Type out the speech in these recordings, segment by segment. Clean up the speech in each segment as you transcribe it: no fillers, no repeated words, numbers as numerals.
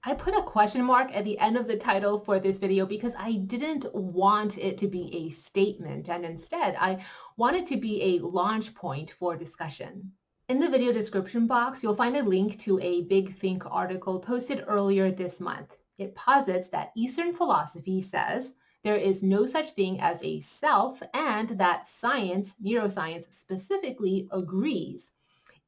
I put a question mark at the end of the title for this video because I didn't want it to be a statement, and instead I want it to be a launch point for discussion. In the video description box, you'll find a link to a Big Think article posted earlier this month. It posits that Eastern philosophy says there is no such thing as a self and that science, neuroscience specifically, agrees.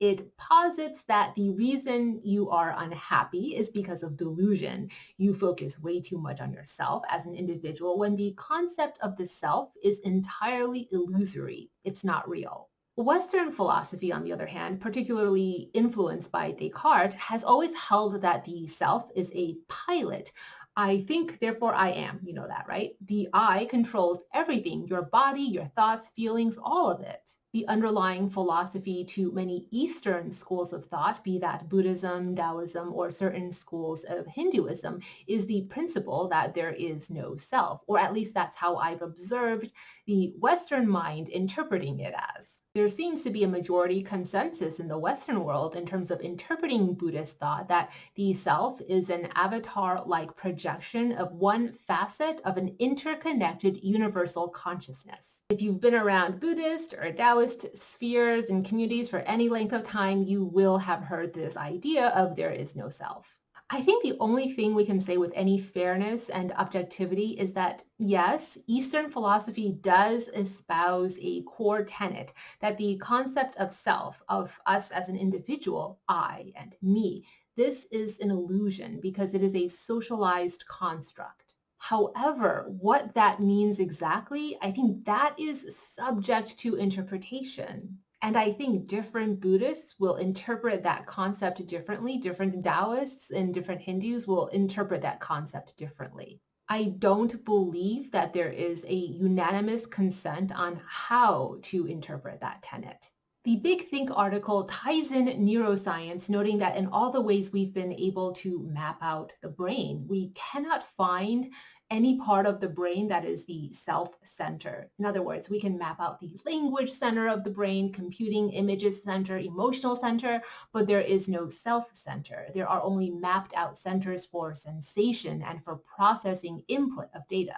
It posits that the reason you are unhappy is because of delusion. You focus way too much on yourself as an individual when the concept of the self is entirely illusory. It's not real. Western philosophy, on the other hand, particularly influenced by Descartes, has always held that the self is a pilot. I think, therefore I am. You know that, right? The I controls everything, your body, your thoughts, feelings, all of it. The underlying philosophy to many Eastern schools of thought, be that Buddhism, Taoism, or certain schools of Hinduism, is the principle that there is no self, or at least that's how I've observed the Western mind interpreting it as. There seems to be a majority consensus in the Western world in terms of interpreting Buddhist thought that the self is an avatar-like projection of one facet of an interconnected universal consciousness. If you've been around Buddhist or Taoist spheres and communities for any length of time, you will have heard this idea of there is no self. I think the only thing we can say with any fairness and objectivity is that, yes, Eastern philosophy does espouse a core tenet that the concept of self, of us as an individual, I and me, this is an illusion because it is a socialized construct. However, what that means exactly, I think that is subject to interpretation. And I think different Buddhists will interpret that concept differently. Different Taoists and different Hindus will interpret that concept differently. I don't believe that there is a unanimous consent on how to interpret that tenet. The Big Think article ties in neuroscience, noting that in all the ways we've been able to map out the brain, we cannot find any part of the brain that is the self center. In other words, we can map out the language center of the brain, computing images center, emotional center, but there is no self center. There are only mapped out centers for sensation and for processing input of data.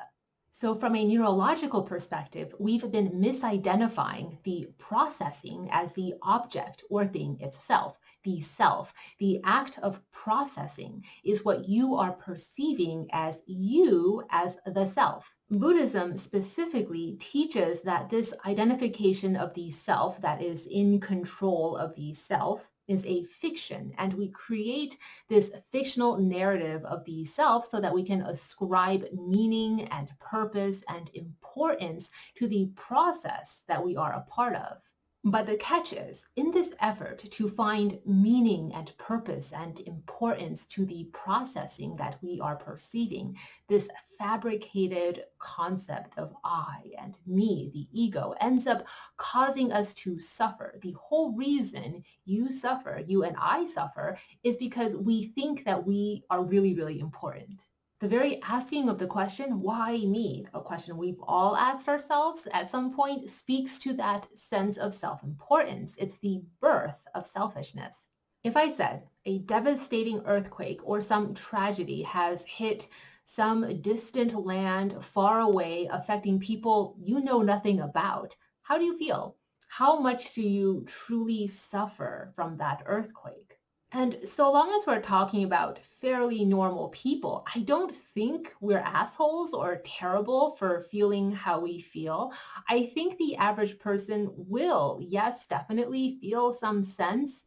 So from a neurological perspective, we've been misidentifying the processing as the object or thing itself, the self. The act of processing is what you are perceiving as you as the self. Buddhism specifically teaches that this identification of the self that is in control of the self is a fiction, and we create this fictional narrative of the self so that we can ascribe meaning and purpose and importance to the process that we are a part of. But the catch is, in this effort to find meaning and purpose and importance to the processing that we are perceiving, this fabricated concept of I and me, the ego, ends up causing us to suffer. The whole reason you suffer, you and I suffer, is because we think that we are really, really important. The very asking of the question, why me, a question we've all asked ourselves at some point, speaks to that sense of self-importance. It's the birth of selfishness. If I said a devastating earthquake or some tragedy has hit some distant land far away, affecting people you know nothing about, how do you feel? How much do you truly suffer from that earthquake? And so long as we're talking about fairly normal people, I don't think we're assholes or terrible for feeling how we feel. I think the average person will, yes, definitely feel some sense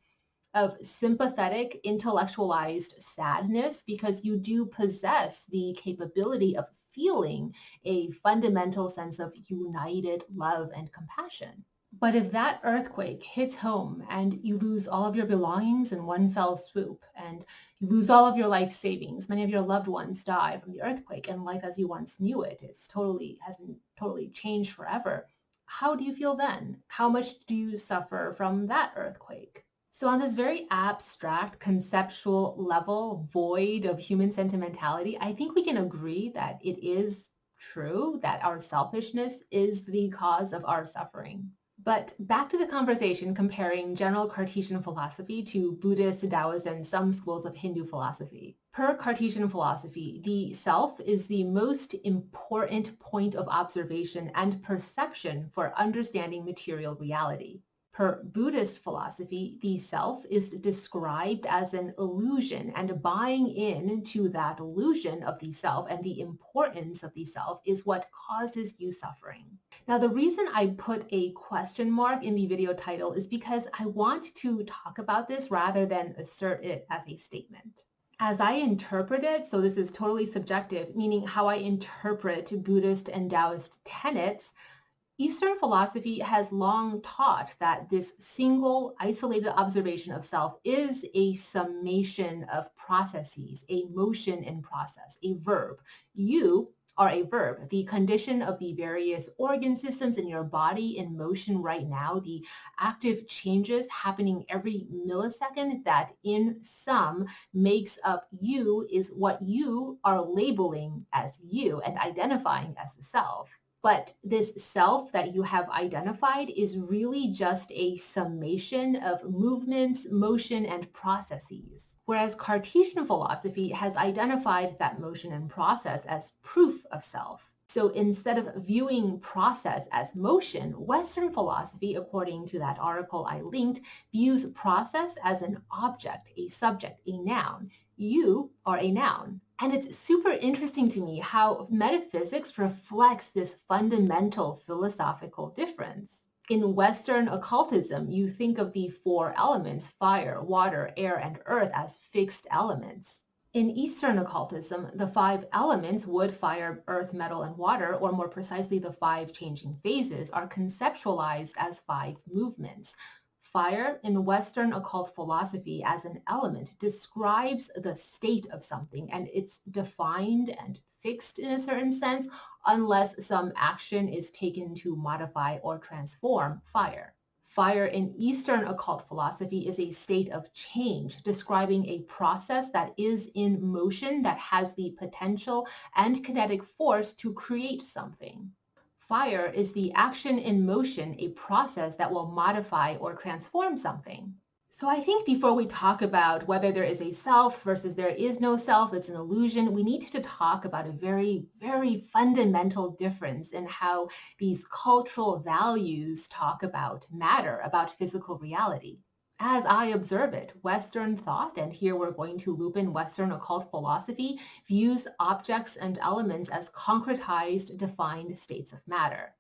of sympathetic, intellectualized sadness because you do possess the capability of feeling a fundamental sense of united love and compassion. But if that earthquake hits home and you lose all of your belongings in one fell swoop and you lose all of your life savings, many of your loved ones die from the earthquake and life as you once knew it has been totally changed forever. How do you feel then? How much do you suffer from that earthquake? So on this very abstract conceptual level, void of human sentimentality, I think we can agree that it is true that our selfishness is the cause of our suffering. But back to the conversation comparing general Cartesian philosophy to Buddhist, Taoist, and some schools of Hindu philosophy. Per Cartesian philosophy, the self is the most important point of observation and perception for understanding material reality. Per Buddhist philosophy, the self is described as an illusion, and buying in to that illusion of the self and the importance of the self is what causes you suffering. Now, the reason I put a question mark in the video title is because I want to talk about this rather than assert it as a statement. As I interpret it, so this is totally subjective, meaning how I interpret Buddhist and Taoist tenets, Eastern philosophy has long taught that this single isolated observation of self is a summation of processes, a motion in process, a verb. You are a verb, the condition of the various organ systems in your body in motion right now, the active changes happening every millisecond that in sum makes up you is what you are labeling as you and identifying as the self. But this self that you have identified is really just a summation of movements, motion, and processes. Whereas Cartesian philosophy has identified that motion and process as proof of self. So instead of viewing process as motion, Western philosophy, according to that article I linked, views process as an object, a subject, a noun. You are a noun. And it's super interesting to me how metaphysics reflects this fundamental philosophical difference. In Western occultism, you think of the four elements, fire, water, air, and earth, as fixed elements. In Eastern occultism, the five elements, wood, fire, earth, metal, and water, or more precisely the five changing phases, are conceptualized as five movements. Fire in Western occult philosophy as an element describes the state of something, and it's defined and fixed in a certain sense unless some action is taken to modify or transform fire. Fire in Eastern occult philosophy is a state of change, describing a process that is in motion that has the potential and kinetic force to create something. Fire is the action in motion, a process that will modify or transform something. So I think before we talk about whether there is a self versus there is no self, it's an illusion, we need to talk about a very, very fundamental difference in how these cultural values talk about matter, about physical reality. As I observe it, Western thought, and here we're going to loop in Western occult philosophy, views objects and elements as concretized, defined states of matter.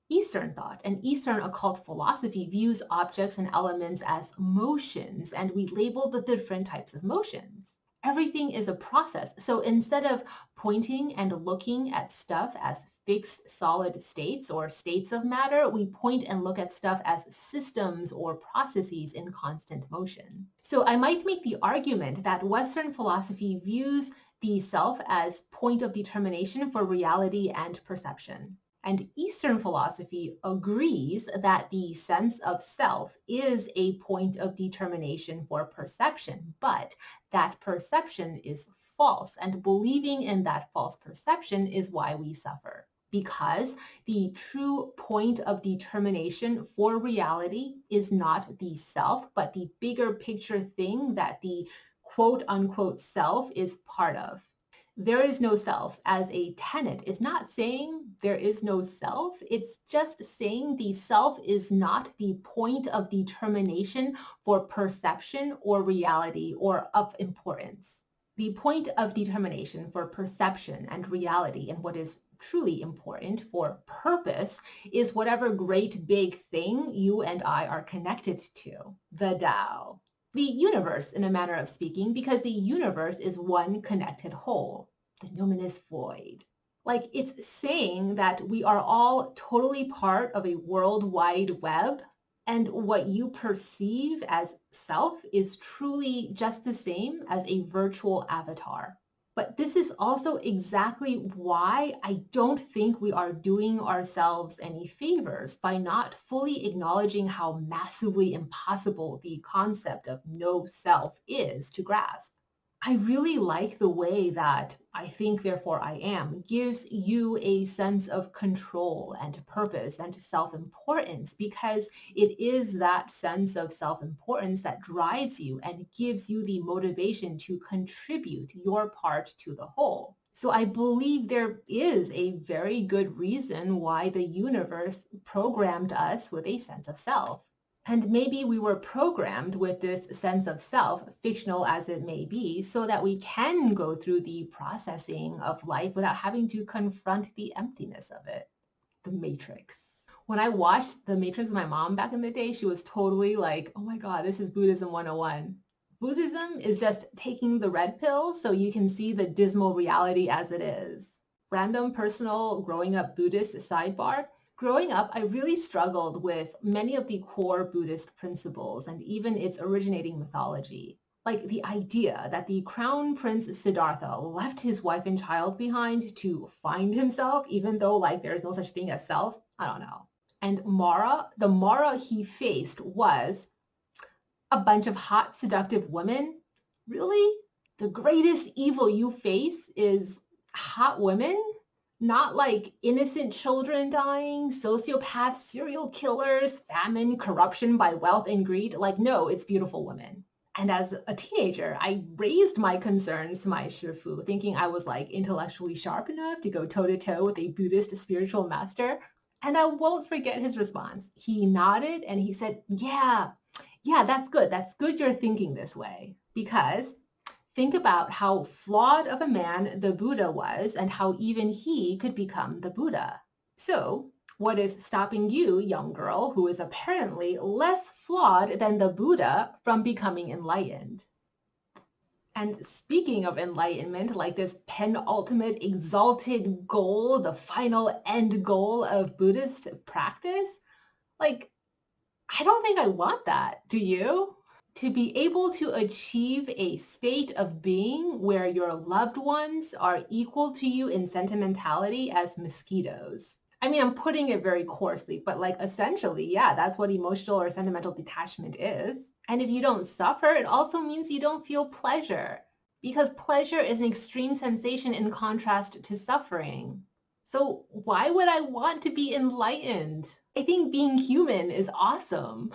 Eastern thought and Eastern occult philosophy views objects and elements as motions, and we label the different types of motions. Everything is a process. So instead of pointing and looking at stuff as fixed solid states or states of matter, we point and look at stuff as systems or processes in constant motion. So I might make the argument that Western philosophy views the self as point of determination for reality and perception. And Eastern philosophy agrees that the sense of self is a point of determination for perception, but that perception is false, and believing in that false perception is why we suffer. Because the true point of determination for reality is not the self, but the bigger picture thing that the quote unquote self is part of. There is no self as a tenet is not saying there is no self. It's just saying the self is not the point of determination for perception or reality or of importance. The point of determination for perception and reality and what is truly important for purpose is whatever great big thing you and I are connected to, the Tao. The universe, in a manner of speaking, because the universe is one connected whole, the numinous void. Like it's saying that we are all totally part of a worldwide web, and what you perceive as self is truly just the same as a virtual avatar. But this is also exactly why I don't think we are doing ourselves any favors by not fully acknowledging how massively impossible the concept of no self is to grasp. I really like the way that I think, therefore I am gives you a sense of control and purpose and self-importance because it is that sense of self-importance that drives you and gives you the motivation to contribute your part to the whole. So I believe there is a very good reason why the universe programmed us with a sense of self. And maybe we were programmed with this sense of self, fictional as it may be, so that we can go through the processing of life without having to confront the emptiness of it. The Matrix. When I watched The Matrix with my mom back in the day, she was totally like, oh my God, this is Buddhism 101. Buddhism is just taking the red pill so you can see the dismal reality as it is. Random personal growing up Buddhist sidebar. Growing up, I really struggled with many of the core Buddhist principles and even its originating mythology. Like the idea that the crown prince Siddhartha left his wife and child behind to find himself, even though like there's no such thing as self. I don't know. And Mara, the Mara he faced was a bunch of hot, seductive women. Really? The greatest evil you face is hot women? Not like innocent children dying, sociopaths, serial killers, famine, corruption by wealth and greed. Like, no, it's beautiful women. And as a teenager, I raised my concerns to my Shifu, thinking I was like intellectually sharp enough to go toe to toe with a Buddhist spiritual master. And I won't forget his response. He nodded and he said, yeah, that's good. That's good you're thinking this way. Because think about how flawed of a man the Buddha was and how even he could become the Buddha. So, what is stopping you, young girl, who is apparently less flawed than the Buddha, from becoming enlightened? And speaking of enlightenment, like this penultimate exalted goal, the final end goal of Buddhist practice, like, I don't think I want that. Do you? To be able to achieve a state of being where your loved ones are equal to you in sentimentality as mosquitoes. I mean, I'm putting it very coarsely, but like essentially, yeah, that's what emotional or sentimental detachment is. And if you don't suffer, it also means you don't feel pleasure because pleasure is an extreme sensation in contrast to suffering. So why would I want to be enlightened? I think being human is awesome.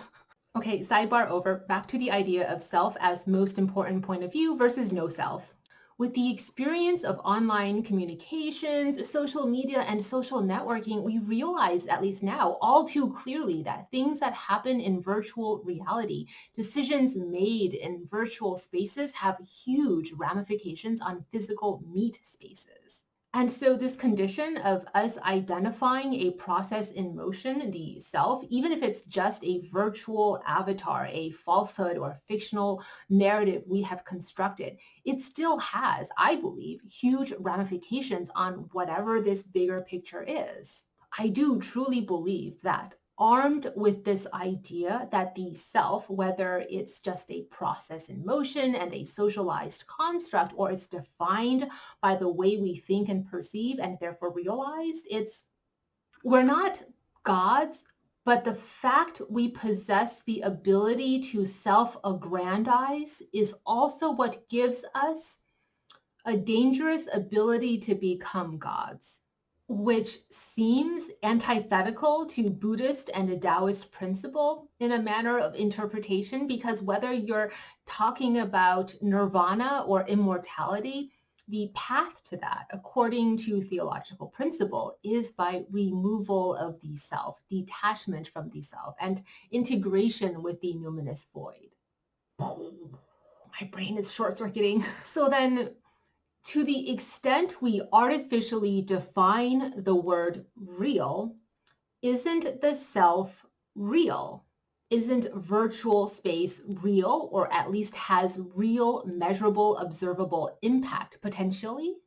Okay, sidebar over. Back to the idea of self as most important point of view versus no self. With the experience of online communications, social media, and social networking, we realize, at least now, all too clearly that things that happen in virtual reality, decisions made in virtual spaces have huge ramifications on physical meat spaces. And so this condition of us identifying a process in motion, the self, even if it's just a virtual avatar, a falsehood or fictional narrative we have constructed, it still has, I believe, huge ramifications on whatever this bigger picture is. I do truly believe that armed with this idea that the self, whether it's just a process in motion and a socialized construct, or it's defined by the way we think and perceive and therefore realized, we're not gods, but the fact we possess the ability to self-aggrandize is also what gives us a dangerous ability to become gods, which seems antithetical to Buddhist and a Taoist principle in a manner of interpretation, because whether you're talking about nirvana or immortality, the path to that, according to theological principle, is by removal of the self, detachment from the self, and integration with the numinous void. My brain is short-circuiting. So then, to the extent we artificially define the word real, isn't the self real? Isn't virtual space real, or at least has real, measurable, observable impact potentially?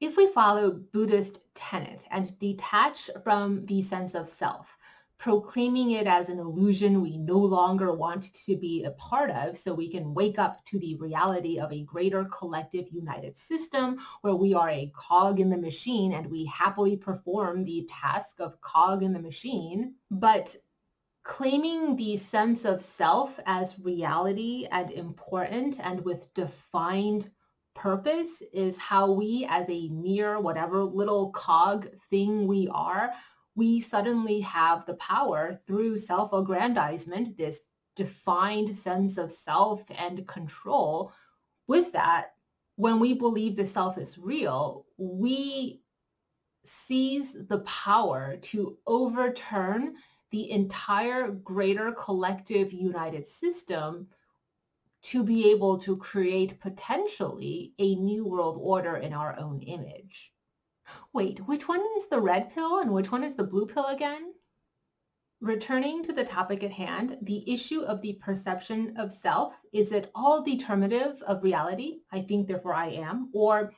If we follow Buddhist tenet and detach from the sense of self, proclaiming it as an illusion we no longer want to be a part of so we can wake up to the reality of a greater collective united system where we are a cog in the machine and we happily perform the task of cog in the machine, but claiming the sense of self as reality and important and with defined purpose is how we, as a mere whatever little cog thing we are, we suddenly have the power through self-aggrandizement, this defined sense of self and control. With that, when we believe the self is real, we seize the power to overturn the entire greater collective united system to be able to create potentially a new world order in our own image. Wait, which one is the red pill and which one is the blue pill again? Returning to the topic at hand, the issue of the perception of self, is it all determinative of reality? I think, therefore I am. Or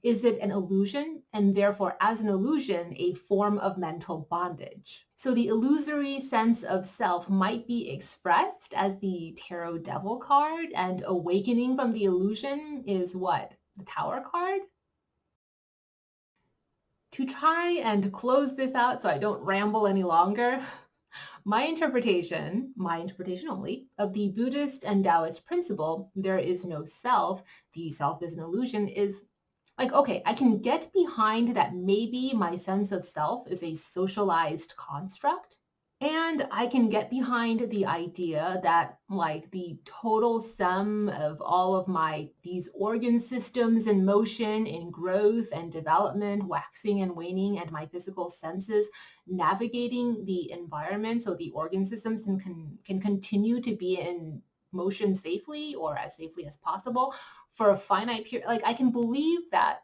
is it an illusion and therefore as an illusion, a form of mental bondage? So the illusory sense of self might be expressed as the tarot devil card, and awakening from the illusion is what? The tower card? To try and close this out so I don't ramble any longer, my interpretation only, of the Buddhist and Taoist principle, there is no self, the self is an illusion, is like, okay, I can get behind that maybe my sense of self is a socialized construct. And I can get behind the idea that like the total sum of all of these organ systems in motion, in growth and development, waxing and waning, and my physical senses navigating the environment so the organ systems can continue to be in motion safely or as safely as possible for a finite period. Like I can believe that,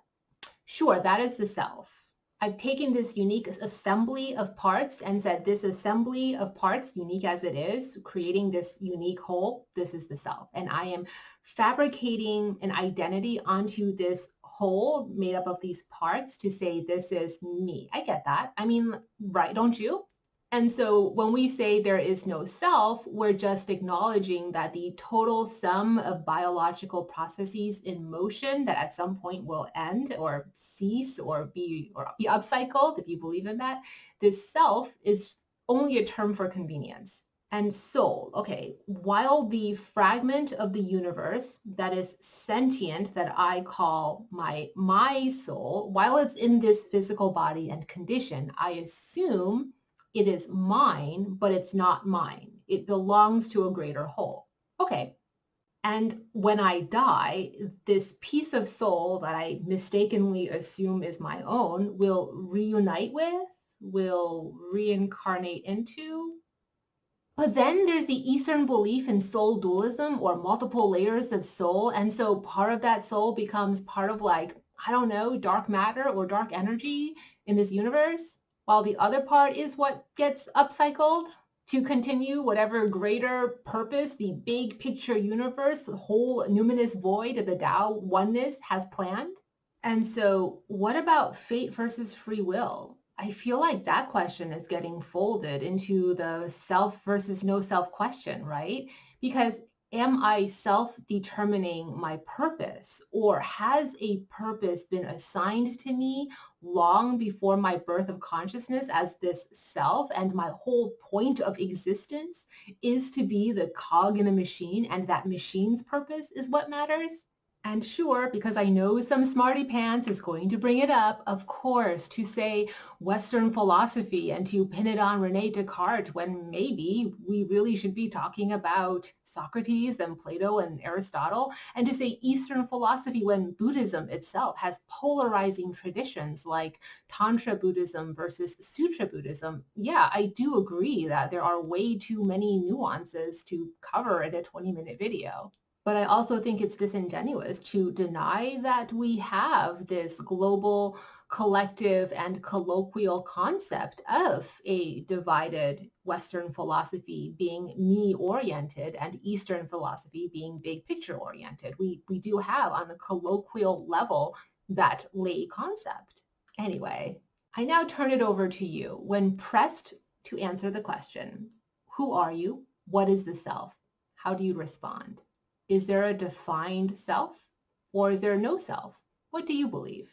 sure, that is the self. I've taken this unique assembly of parts and said this assembly of parts, unique as it is, creating this unique whole, this is the self. And I am fabricating an identity onto this whole made up of these parts to say this is me. I get that. I mean, right, don't you? And so when we say there is no self, we're just acknowledging that the total sum of biological processes in motion that at some point will end or cease or be upcycled, if you believe in that, this self is only a term for convenience. And soul, okay, while the fragment of the universe that is sentient that I call my soul, while it's in this physical body and condition, I assume it is mine, but it's not mine. It belongs to a greater whole. Okay. And when I die, this piece of soul that I mistakenly assume is my own will reunite with, will reincarnate into. But then there's the Eastern belief in soul dualism or multiple layers of soul. And so part of that soul becomes part of like, I don't know, dark matter or dark energy in this universe, while the other part is what gets upcycled to continue whatever greater purpose the big picture universe, whole numinous void of the Tao oneness has planned. And so what about fate versus free will? I feel like that question is getting folded into the self versus no self question, right? Because am I self-determining my purpose, or has a purpose been assigned to me long before my birth of consciousness as this self, and my whole point of existence is to be the cog in a machine, and that machine's purpose is what matters? And sure, because I know some smarty pants is going to bring it up, of course, to say Western philosophy and to pin it on Rene Descartes, when maybe we really should be talking about Socrates and Plato and Aristotle, and to say Eastern philosophy when Buddhism itself has polarizing traditions like Tantra Buddhism versus Sutra Buddhism. Yeah, I do agree that there are way too many nuances to cover in a 20-minute video. But I also think it's disingenuous to deny that we have this global, collective, and colloquial concept of a divided Western philosophy being me-oriented and Eastern philosophy being big picture-oriented. We do have on the colloquial level that lay concept. Anyway, I now turn it over to you when pressed to answer the question, who are you? What is the self? How do you respond? Is there a defined self, or is there no self? What do you believe?